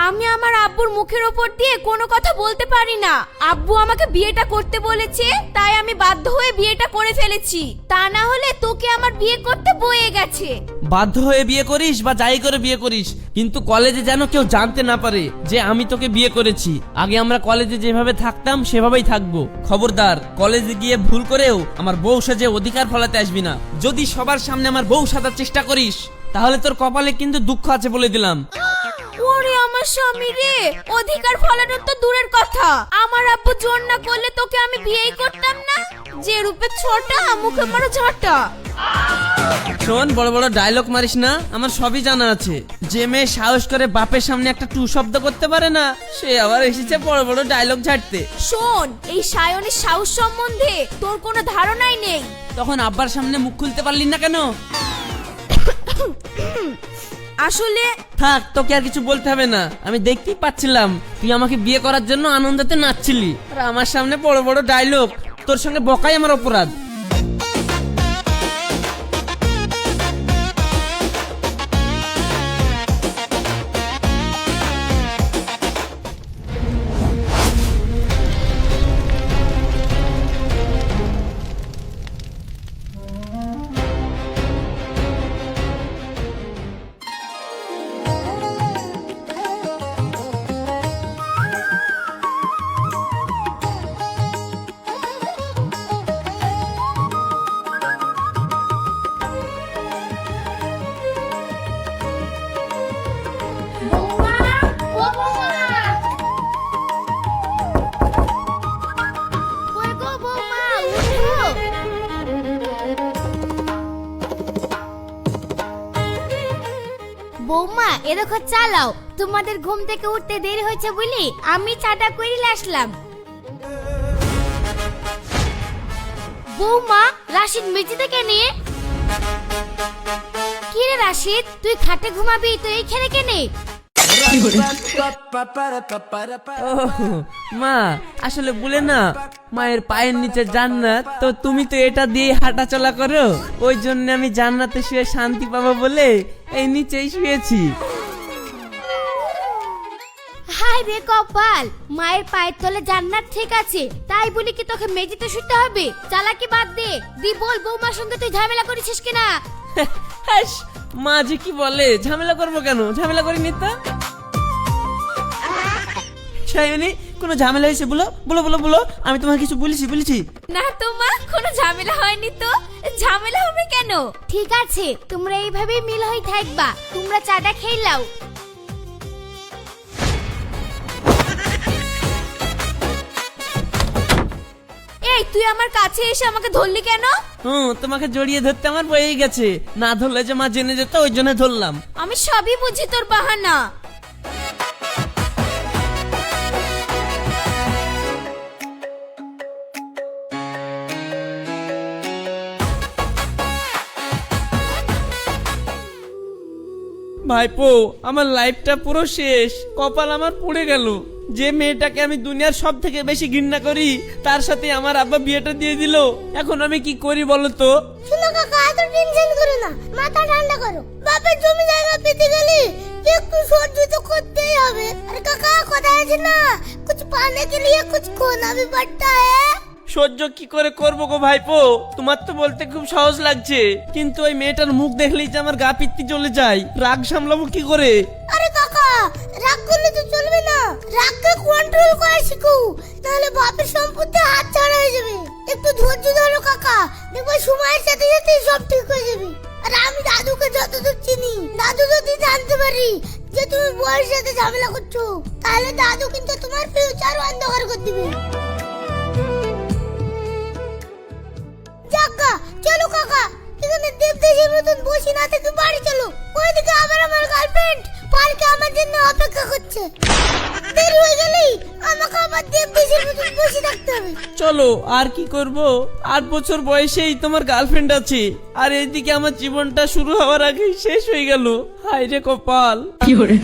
আমি আমার আব্বুর মুখের ওপর দিয়ে কোনো কথা বলতে পারি না। আব্বু আমাকে বিয়েটা করতে বলেছে, তাই আমি বাধ্য হয়ে বিয়েটা করে ফেলেছি। তা না হলে তোকে আমার বিয়ে করতে বয়ে গেছে। বাধ্য হয়ে বিয়ে করিস বা যাই করে বিয়ে করিস, কিন্তু কলেজে যেন কেউ জানতে না পারে যে আমি তোকে বিয়ে করেছি। আগে আমরা কলেজে যেভাবে থাকতাম সেভাবেই থাকবো। খবরদার, কলেজে গিয়ে ভুল করেও আমার বউ সাজে অধিকার ফলাতে আসবি না। যদি সবার সামনে আমার বউ সাজার চেষ্টা করিস তাহলে তোর কপালে কিন্তু দুঃখ আছে বলে দিলাম। ওরে আমার স্বামী রে, অধিকার ফলানোর তো দূরের কথা, আমার আব্বু জোর না করলে তোকে আমি বিয়েই করতাম না। যে রূপে ছোটা, মুখে মারো ঝাঁটা। শোন, বড় বড় ডায়লগ মারিস না, আমার সবই জানা আছে। যে মেয়ে সাহস করে বাপের সামনে একটা টু শব্দ করতে পারে না, সে আবার এসেছে বড় বড় ডায়লগ ঝাড়তে। শোন, এই সায়নের সাহস সম্বন্ধে তোর কোনো ধারণাই নেই। তখন আব্বার সামনে মুখ খুলতে পারলি না কেন? আসলে থাক, তোকে আর কিছু বলতে হবে না। আমি দেখতেই পাচ্ছিলাম তুই আমাকে বিয়ে করার জন্য আনন্দতে নাচছিলি, আর আমার সামনে বড় বড় ডায়লগ। তোর সঙ্গে বকাই আমার অপরাধ। বৌমা, এরকম চালাও। তোমাদের ঘুম থেকে উঠতে দেরি হয়েছে বলি আমি চাটা করে আসলাম। বৌমা, রাশিদ মেঝেতে কেনে? কি রে রাশিদ, তুই খাটে ঘুমাবি তো এইখানে কেনে? মা, আসলে বলে না, মায়ের পায়ের নিচে জান্নাত, তো তুমি তো এটা দিয়ে হাঁটা চলা করো, ওই জন্য আমি জান্নাতে শুয়ে শান্তি পাবো বলে এই নিচেই শুয়েছি। হায় রে কপাল, মায়ের পায়ের তলে জান্নাত ঠিক আছে, তাই বলি কি তোকে মেঝেতে শুতে হবে? চালাকি বাদ দে, দি বল বৌমার সঙ্গে তুই ঝামেলা করেছিস কিনা? হাস, মা যে কি বলে, ঝামেলা করবো কেন? ঝামেলা করিনি তো। সায়নী, কোনো ঝামেলা হয়েছে? বলো বলো বলো বলো, আমি তোমার কিছু বলেছি? না তো মা, কোনো ঝামেলা হয়নি তো। ঝামেলা হবে কেন? ঠিক আছে, তোমরা এইভাবেই মিল হয়ে থাকবা। তোমরা চাটা খেয়ে নাও। এই, তুই আমার কাছে এসে আমাকে ধরলি কেন? তোমাকে জড়িয়ে ধরতে আমার বয়েই গেছে, না ধরলে যে মা জেনে যেত, ওই জন্য ধরলাম। আমি সবই বুঝি তোর বাহানা। ভাইপো, আমার লাইফটা পুরো শেষ, কপাল আমার পুড়ে গেল। যে মেয়েটাকে আমি দুনিয়ার সব থেকে বেশি ঘৃণা করি, তার সাথে আমার আব্বা বিয়েটা দিয়ে দিল। এখন আমি কি করি বলো তো? শুনো কাকা, এত টেনশন করো না, মাথা ঠান্ডা করো। বাপের জমি জায়গা পেতে গেলে একটু সহ্য তো করতেই হবে। আর কাকা, কথা আছে না, कुछ पाने के लिए कुछ खोना भी पड़ता है। সহ্য কি করে করবো গো ভাইপো? তোমার তো বলতে খুব সহজ লাগছে, কিন্তু ওই মেয়েটার মুখ দেখলেই যে আমার গা পিত্তি চলে যায়। রাগ সামলাবো কি করে? আরে কাকা, রাগ করলে তো চলবে না, রাগকে কন্ট্রোল করা শিখো, তাহলে বাপের সম্পত্তি হাত ছাড়া হয়ে যাবে। একটু ধৈর্য ধরো কাকা, দেখবে সময়ের সাথে সাথে সব ঠিক হয়ে যাবে। আর আমি দাদুকে যতদূর চিনি, দাদু যদি জানতে পারি যে তুমি বউয়ের সাথে ঝামেলা করছো, তাহলে দাদু কিন্তু তোমার ফিউচার অন্ধকার করে দিবে। কাকা চলো, কাকা এখানে দেবদেশীর মতন বসে না থেকে বাড়ি চলো। ওইদিকে আবার আমার গার্লফ্রেন্ড পার্কে আমার জন্য অপেক্ষা করছে। দেরি হয়ে গেলেই আমাকে আবার দেবদেশীর মতন বসে থাকতে হবে। চলো, আর কি করব? 8 বছর বয়সেই তোমার গার্লফ্রেন্ড আছে, আর এইদিকে আমার জীবনটা শুরু হওয়ার আগেই শেষ হয়ে গেল। হায় রে কপাল। কি করে?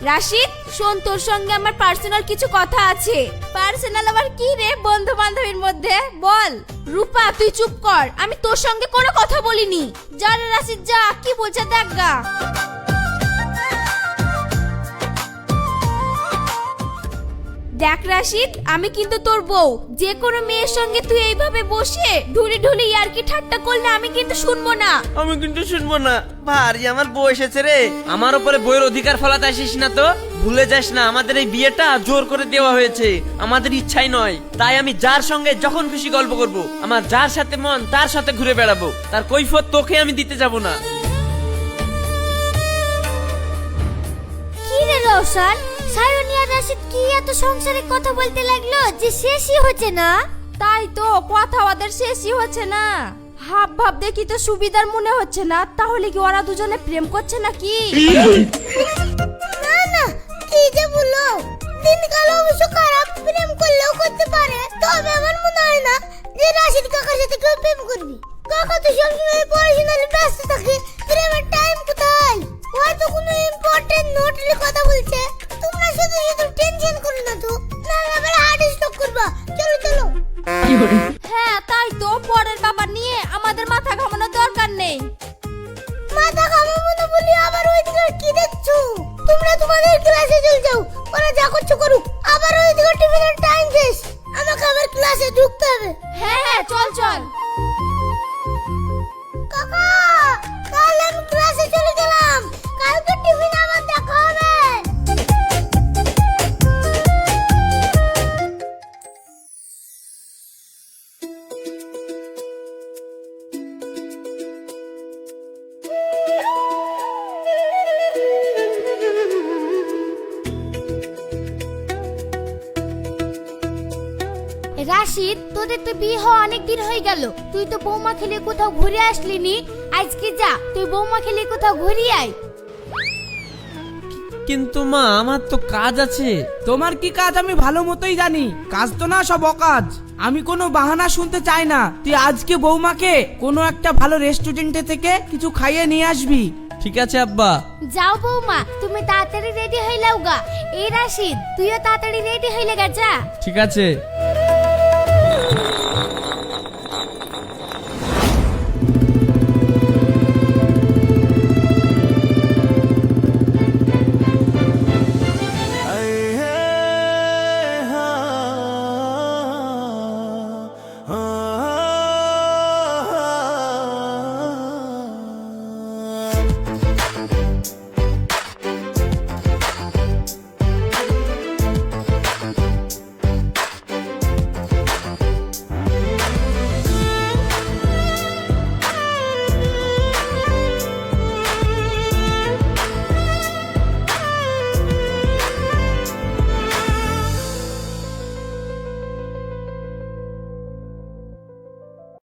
রাশিদ, শোন, তোর সঙ্গে আমার পার্সোনাল কিছু কথা আছে। পার্সোনাল আবার কি রে, বন্ধু বান্ধবীর মধ্যে? বল। রূপা তুই চুপ কর, আমি তোর সঙ্গে কোনো কথা বলিনি। যা রে রাশিদ যা, কি বলছে দেখ গা। দেখ রাশিদ, আমি কিন্তু তোর বউ। যে কোনো মেয়ের সঙ্গে তুই এইভাবে বসে ঢুলি ঢুলি ইয়ার্কি ঠাট্টা করলে আমি কিন্তু শুনবো না। আমি কিন্তু শুনবো না। ভারী আমার বউ এসেছে রে, আমার উপরে বউয়ের অধিকার ফলাতে আসিস না তো। ভুলে যাস না, আমাদের এই বিয়েটা জোর করে দেওয়া হয়েছে, আমাদের ইচ্ছাই নয়। তাই আমি যার সঙ্গে যখন খুশি গল্প করব, আমার যার সাথে মন তার সাথে ঘুরে বেড়াবো, তার কৈফিয়ত তোকে আমি দিতে যাব না। কি রে রওশন, সায়নী আর রাশিদ কি এত সংসারিক কথা বলতে লাগলো যে শেষই হচ্ছে না? তাই তো, কথা ওদের শেষই হচ্ছে না। হাব ভাব দেখি তো সুবিধার মনে হচ্ছে না। তাহলে কি ওরা দুজনে প্রেম করছে নাকি? না না, কি যে বলো, দিনকাল অবশ্য খারাপ, প্রেম করলেও করতে পারে। তবে আমার মনে হয় না যে রাশিদ কাকার সাথে কেউ প্রেম করবি। কাকা তো সবসময় পড়াশোনায় ব্যস্ত থাকে, প্রেমের টাইম কোথায়? হয়তো কোনো ইম্পর্টেন্ট নোটের কথা বলছে। তোমরা শুধু শুধু টেনশন করো না তো, নাহলে আবার হার্ট স্ট্রোক করবা। চলো চলো। হ্যাঁ তাই তো, পরের বাবা নিয়ে আমাদের মাথা ঘামানোর দরকার নেই। মাথা ঘামাবো না বলি আবার ওইদিকে কি দেখছো? তোমরা তোমাদের ক্লাসে চলে যাও, ওরা যা করছো করুক। আবার ওইদিকে টিফিনের টাইম শেষ, আমাকে আবার ক্লাসে ঢুকতে হবে। হ্যাঁ হ্যাঁ, চল চল। কাকা, তাহলে আমি ক্লাসে চলে গেলাম, কালকে টিফিন আমার দেখা হবে। রাশিদ, তোদের তো বিয়ে হওয়া অনেক দিন হয়ে গেল, তুই তো বৌমা খেলে কোথাও ঘুরে আসলিনি। আজকে যা, তুই বৌমা খেলে কোথাও ঘুরে আয়। কিন্তু মা, আমার তো কাজ আছে। তোমার কি কাজ আমি ভালো মতোই জানি, কাজ তো না সব অকাজ। আমি কোনো বাহানা শুনতে চাই না। তুই আজকে বৌমাকে কোনো একটা ভালো রেস্টুরেন্টে থেকে কিছু খাইয়ে নিয়ে আসবি। ঠিক আছে আব্বা। যাও বৌমা, তুমি তাড়াতাড়ি রেডি হইলাও গা। এই রাশিদ, তুইও তাড়াতাড়ি রেডি হইলে গা, যা। ঠিক আছে।